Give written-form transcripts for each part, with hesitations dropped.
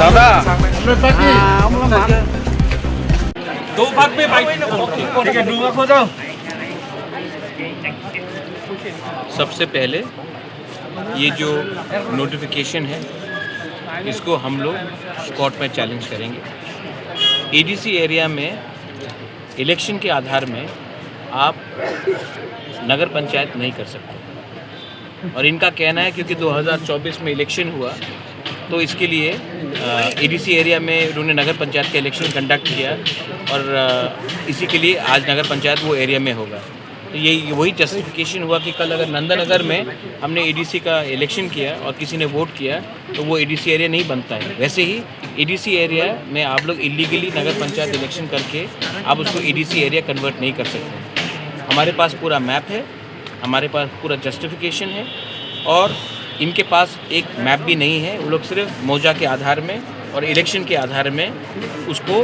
दादा दो भाग में बाइट ठीक है, 2 भाग हो जाओ। सबसे पहले ये जो नोटिफिकेशन है इसको हम लोग कोर्ट में चैलेंज करेंगे। एडीसी एरिया में इलेक्शन के आधार में आप नगर पंचायत नहीं कर सकते और इनका कहना है क्योंकि 2024 में इलेक्शन हुआ तो इसके लिए एडीसी एरिया में उन्होंने नगर पंचायत का इलेक्शन कंडक्ट किया और इसी के लिए आज नगर पंचायत वो एरिया में होगा। तो ये वही जस्टिफिकेशन हुआ कि कल अगर नंदनगर में हमने एडीसी का इलेक्शन किया और किसी ने वोट किया तो वो एडीसी एरिया नहीं बनता है। वैसे ही एडीसी एरिया में आप लोग इलीगली नगर पंचायत इलेक्शन करके आप उसको एडीसी एरिया कन्वर्ट नहीं कर सकते। हमारे पास पूरा मैप है, हमारे पास पूरा जस्टिफिकेशन है और इनके पास एक मैप भी नहीं है। वो लोग सिर्फ मौजा के आधार में और इलेक्शन के आधार में उसको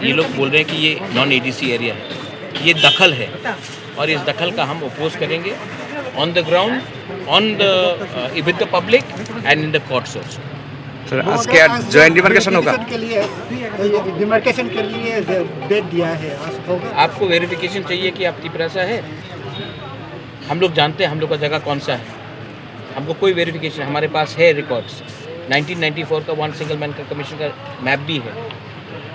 ये लोग बोल रहे हैं कि ये नॉन एडीसी एरिया है। ये दखल है और इस दखल का हम अपोज करेंगे on the ground, on the with the public and in the courts also. Sir आज क्या जॉइंट डिमार्केशन होगा? के लिए डिमार्केशन के लिए डेट दिया है, आज होगा। आपको वेरिफिकेशन चाहिए कि आप तिपरासा है? हम लोग जानते हैं हम लोग का जगह कौन सा है, हमको कोई वेरिफिकेशन, हमारे पास है रिकॉर्ड्स 1994 का वन सिंगल मैन का कमीशन का मैप भी है।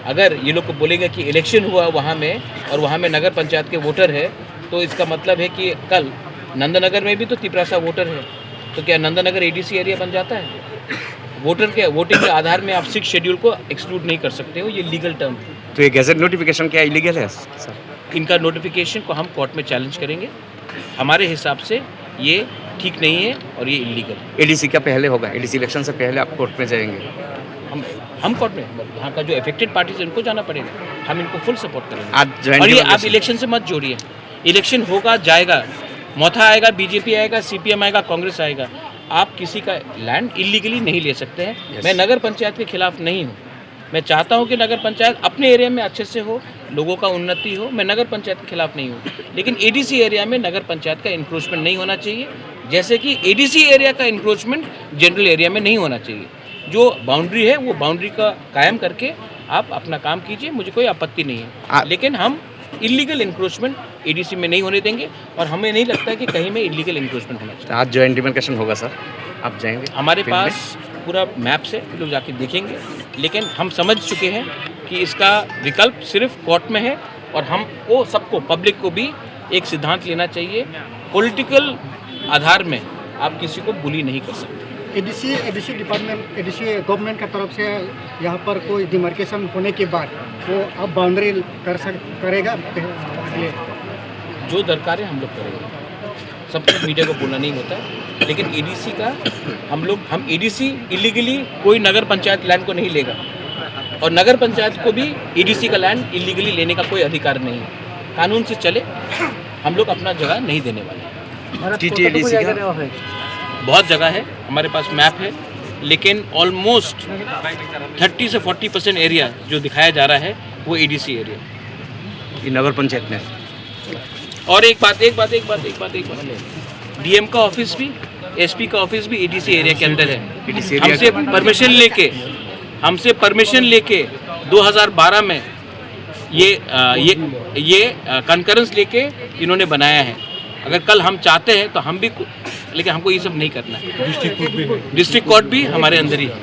अगर ये लोग को बोलेगा कि इलेक्शन हुआ वहाँ में और वहाँ में नगर पंचायत के वोटर है तो इसका मतलब है कि कल नंदनगर में भी तो तिपरासा वोटर है, तो क्या नंदनगर एडीसी एरिया बन जाता है? वोटिंग के आधार में आप 6 शेड्यूल को एक्सक्लूड नहीं कर सकते हो, ये लीगल टर्म है। तो ये गैजेट नोटिफिकेशन क्या इलीगल है सर? इनका नोटिफिकेशन को हम कोर्ट में चैलेंज करेंगे। हमारे हिसाब से ये ठीक नहीं है और ये इलीगल। एडीसी का पहले होगा, एडीसी इलेक्शन से पहले आप कोर्ट में जाएंगे? हम कोर्ट में, यहाँ का जो अफेक्टेड पार्टीज उनको जाना पड़ेगा, हम इनको फुल सपोर्ट करेंगे। आज और ये आप इलेक्शन से मत जोड़िए, इलेक्शन होगा जाएगा, मोथा आएगा, बीजेपी आएगा, सीपीएम आएगा, कांग्रेस आएगा, आप किसी का लैंड इलीगली नहीं ले सकते हैं। मैं नगर पंचायत के खिलाफ नहीं हूँ, मैं चाहता हूँ कि नगर पंचायत अपने एरिया में अच्छे से हो, लोगों का उन्नति हो। मैं नगर पंचायत के खिलाफ नहीं हूँ, लेकिन एडीसी एरिया में नगर पंचायत का इंक्रोचमेंट नहीं होना चाहिए, जैसे कि एडीसी एरिया का इंक्रोचमेंट जनरल एरिया में नहीं होना चाहिए। जो बाउंड्री है वो बाउंड्री का कायम करके आप अपना काम कीजिए, मुझे कोई आपत्ति नहीं है, लेकिन हम इलीगल इंक्रोचमेंट एडीसी में नहीं होने देंगे और हमें नहीं लगता है कि कहीं में इलीगल इंक्रोचमेंट होना चाहिए। आज जॉइंट डिमार्केशन होगा सर, आप जाएंगे? हमारे पास पूरा मैप से लोग जाके देखेंगे, लेकिन हम समझ चुके हैं कि इसका विकल्प सिर्फ कोर्ट में है और हम वो सबको, पब्लिक को भी एक सिद्धांत लेना चाहिए, पॉलिटिकल आधार में आप किसी को बुली नहीं कर सकते। एडीसी डिपार्टमेंट, एडीसी गवर्नमेंट की तरफ से यहाँ पर कोई डिमार्केशन होने के बाद वो अब बाउंड्री करेगा अगले? जो दरकार है हम लोग करेंगे, सब कुछ मीडिया को बोलना नहीं होता है, लेकिन एडीसी का हम एडीसी इलीगली कोई नगर पंचायत लैंड को नहीं लेगा और नगर पंचायत को भी एडीसी का लैंड इलीगली लेने का कोई अधिकार नहीं है। कानून से चले, हम लोग अपना जगह नहीं देने वाले। टीटीएडीसी का बहुत जगह है, हमारे पास मैप है, लेकिन ऑलमोस्ट 30 से 40% एरिया जो दिखाया जा रहा है वो एडीसी एरिया। ये नगर पंचायत में। और एक बात डीएम का ऑफिस भी, एसपी का ऑफिस भी एडीसी एरिया के अंदर है। हमसे परमिशन लेके 2012 में ये कंकरेंस लेके इन्होंने बनाया है। अगर कल हम चाहते हैं तो हम भी, लेकिन हमको ये सब नहीं करना है। डिस्ट्रिक्ट कोर्ट भी हमारे अंदर ही है।